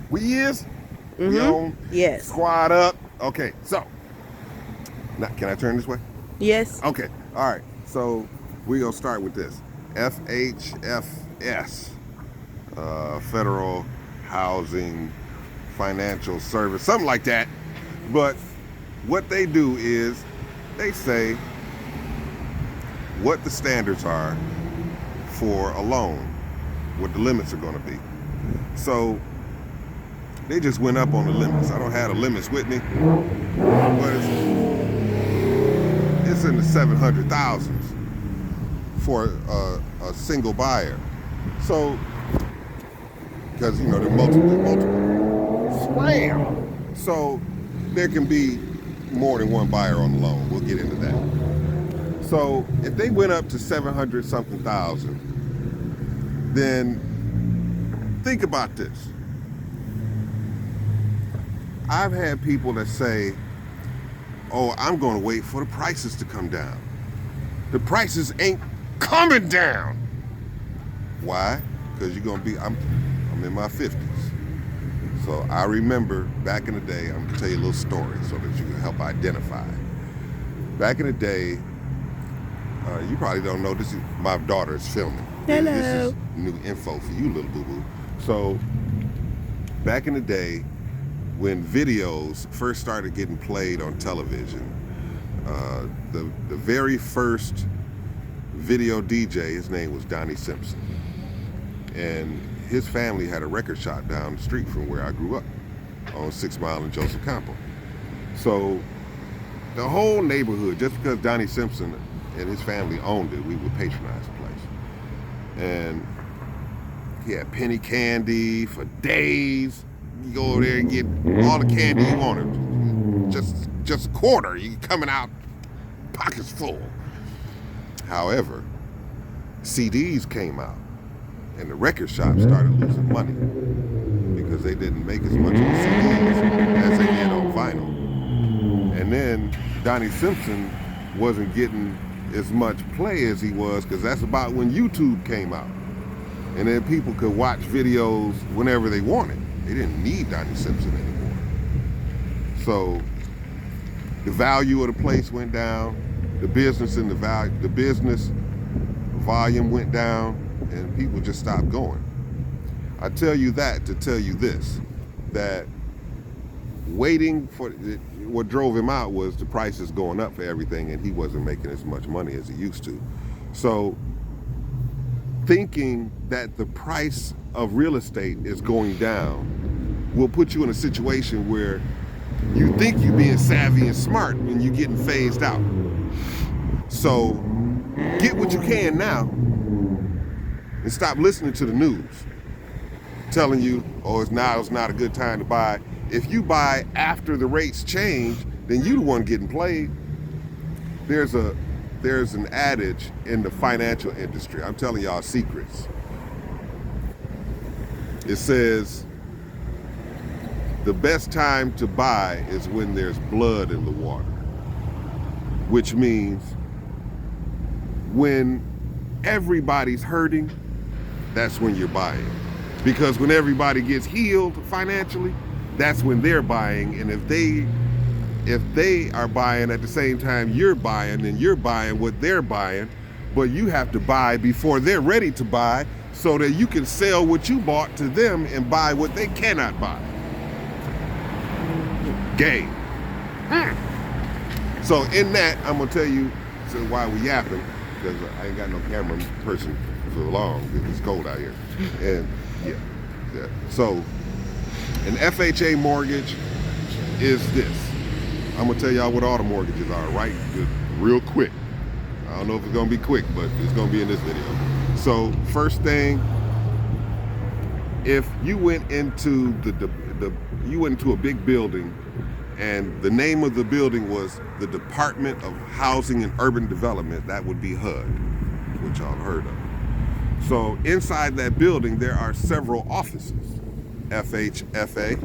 We is? We on? Yes. Squad up. Okay, so, now, can I turn this way? Yes. Okay, all right. So, we're going to start with this. FHFS, Federal Housing Financial Service, something like that. But what they do is they say what the standards are for a loan, what the limits are going to be. So they just went up on the limits. I don't have the limits with me, but it's in the 700,000s for a single buyer. So, because they're multiple, slam. So there can be more than one buyer on the loan. We'll get into that. So if they went up to 700 something thousand, then think about this. I've had people that say, oh, I'm going to wait for the prices to come down. The prices ain't coming down. Why? Because you're going to be, I'm in my 50s. So I remember back in the day, I'm going to tell you a little story so that you can help identify. Back in the day, you probably don't know, this is, my daughter is filming. Hello. This is new info for you, little boo-boo. So back in the day, when videos first started getting played on television, the very first video DJ, his name was Donnie Simpson. And his family had a record shop down the street from where I grew up, on 6 Mile and Joseph Campbell. So the whole neighborhood, just because Donnie Simpson and his family owned it, we would patronize the place. And he had penny candy for days. You go over there and get all the candy you wanted. Just a quarter, you coming out pockets full. However, CDs came out and the record shops started losing money because they didn't make as much on CDs as they did on vinyl. And then Donnie Simpson wasn't getting as much play as he was because that's about when YouTube came out. And then people could watch videos whenever they wanted. They didn't need Donnie Simpson anymore. So the value of the place went down, the business volume went down, and people just stopped going. I tell you that to tell you this, that waiting for what drove him out was the prices going up for everything, and he wasn't making as much money as he used to. So thinking that the price of real estate is going down will put you in a situation where you think you're being savvy and smart when you're getting phased out. So get what you can now and stop listening to the news telling you, oh, it's not a good time to buy. If you buy after the rates change, then you the one getting played. There's an adage in the financial industry. I'm telling y'all secrets. It says the best time to buy is when there's blood in the water, which means when everybody's hurting, that's when you're buying. Because when everybody gets healed financially, that's when they're buying. And if they are buying at the same time you're buying, then you're buying what they're buying, but you have to buy before they're ready to buy so that you can sell what you bought to them and buy what they cannot buy. Game. So in that, I'm gonna tell you why we yapping, because I ain't got no camera person for long because it's cold out here. And yeah. So an FHA mortgage is this. I'm gonna tell y'all what all the mortgages are, right? Just real quick. I don't know if it's gonna be quick, but it's gonna be in this video. So first thing, if you went into you went into a big building and the name of the building was the Department of Housing and Urban Development, that would be HUD, which y'all heard of. So inside that building, there are several offices. FHFS,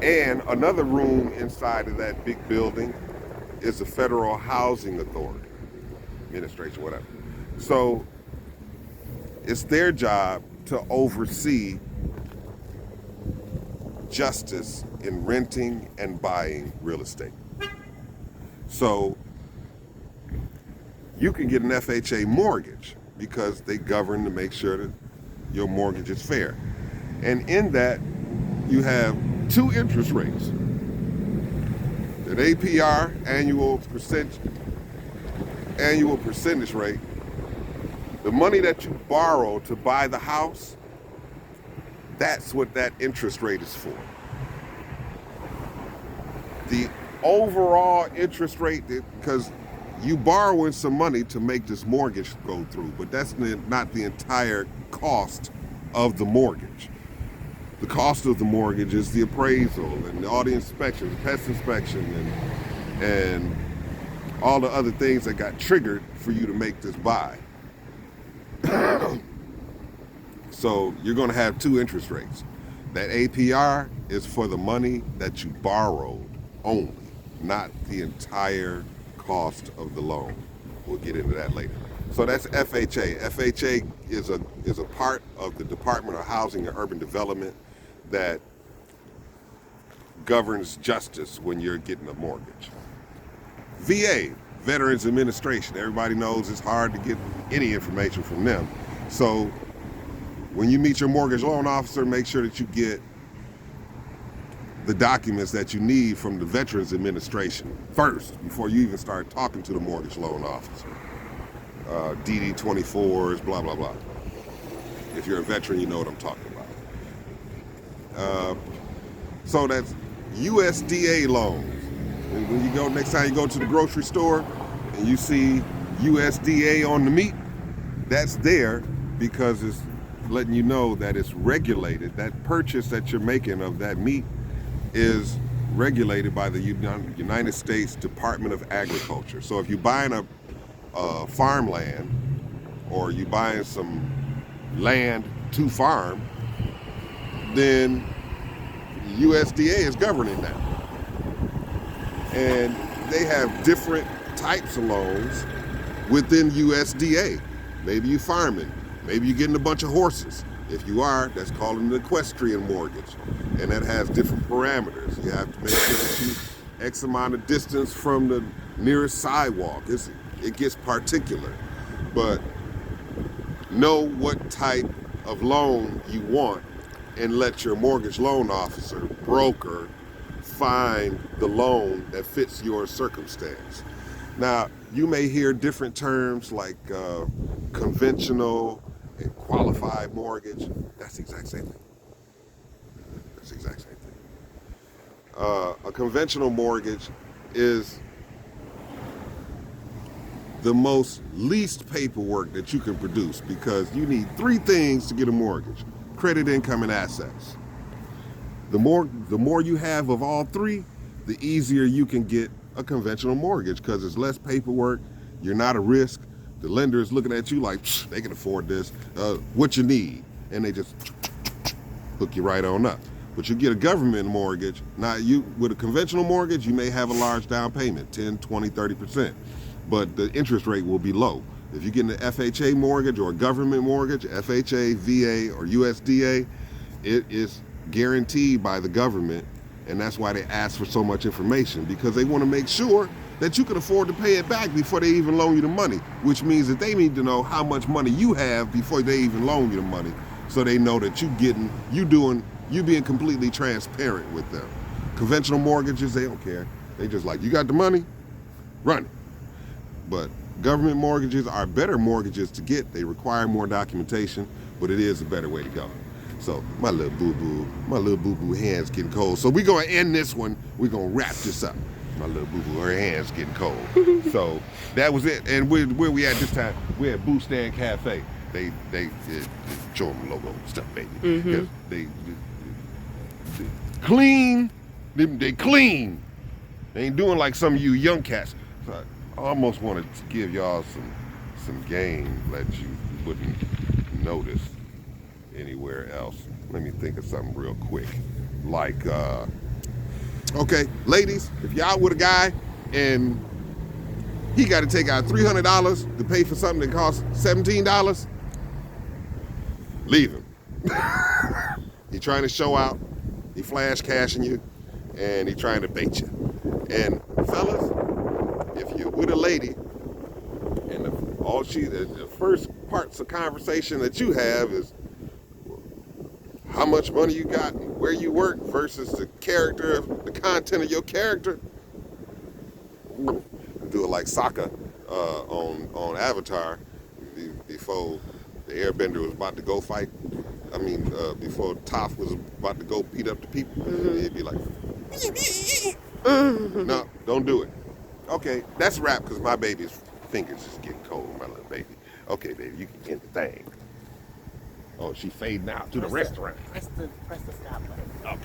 and another room inside of that big building is the Federal Housing Authority, Administration, whatever. So it's their job to oversee justice in renting and buying real estate. So you can get an FHA mortgage because they govern to make sure that your mortgage is fair. And in that, you have two interest rates. An APR, annual percentage rate. The money that you borrow to buy the house, that's what that interest rate is for. The overall interest rate, because you borrowing some money to make this mortgage go through, but that's not the entire cost of the mortgage. The cost of the mortgage is the appraisal and all the inspections, pest inspection, and all the other things that got triggered for you to make this buy. So you're going to have two interest rates. That APR is for the money that you borrowed only, not the entire cost of the loan. We'll get into that later. So that's FHA. FHA is a part of the Department of Housing and Urban Development that governs justice when you're getting a mortgage. VA, Veterans Administration. Everybody knows it's hard to get any information from them. So when you meet your mortgage loan officer, make sure that you get the documents that you need from the Veterans Administration first before you even start talking to the mortgage loan officer. DD-24s, blah, blah, blah. If you're a veteran, you know what I'm talking about. So that's USDA loans. And when you go, next time you go to the grocery store and you see USDA on the meat, that's there because it's letting you know that it's regulated. That purchase that you're making of that meat is regulated by the United States Department of Agriculture. So if you're buying a farmland or you're buying some land to farm, then USDA is governing that. And they have different types of loans within USDA. Maybe you're farming, maybe you're getting a bunch of horses. If you are, that's called an equestrian mortgage, and that has different parameters. You have to make sure that you X amount of distance from the nearest sidewalk. It gets particular, but know what type of loan you want and let your mortgage loan officer, broker, find the loan that fits your circumstance. Now, you may hear different terms like conventional and qualified mortgage. That's the exact same thing. That's the exact same thing. A conventional mortgage is the most least paperwork that you can produce because you need three things to get a mortgage: credit, income, and assets. The more you have of all three, the easier you can get a conventional mortgage because there's less paperwork. You're not a risk. The lender is looking at you like, they can afford this. What you need? And they just hook you right on up. But you get a government mortgage. Now, with a conventional mortgage, you may have a large down payment, 10, 20, 30%. But the interest rate will be low. If you get an FHA mortgage or a government mortgage, FHA, VA, or USDA, it is guaranteed by the government, and that's why they ask for so much information, because they want to make sure that you can afford to pay it back before they even loan you the money, which means that they need to know how much money you have before they even loan you the money, so they know that you being completely transparent with them. Conventional mortgages, they don't care. They just like, you got the money, run it. But government mortgages are better mortgages to get. They require more documentation, but it is a better way to go. So my little boo-boo hands getting cold. So we're gonna end this one. We're gonna wrap this up. My little boo-boo, her hands getting cold. So that was it. And where we at this time? We're at Boo Stand Cafe. They show them logo and stuff, baby. Mm-hmm. They clean. They clean. They ain't doing like some of you young cats. So I almost wanted to give y'all some game that you wouldn't notice anywhere else. Let me think of something real quick. Like, okay, ladies, if y'all with a guy and he got to take out $300 to pay for something that costs $17, leave him. He trying to show out. He flash cashing you, and he trying to bait you. And fellas, if you're with a lady, and the first parts of conversation that you have is how much money you got and where you work versus the content of your character. Do it like Sokka on Avatar before the Airbender was about to go fight. I mean, before Toph was about to go beat up the people, he'd be like, no, don't do it. Okay, that's rap because my baby's fingers is getting cold, my little baby. Okay, baby, you can get the thing. Oh, she fading out to the restaurant. Press the stop button. Okay.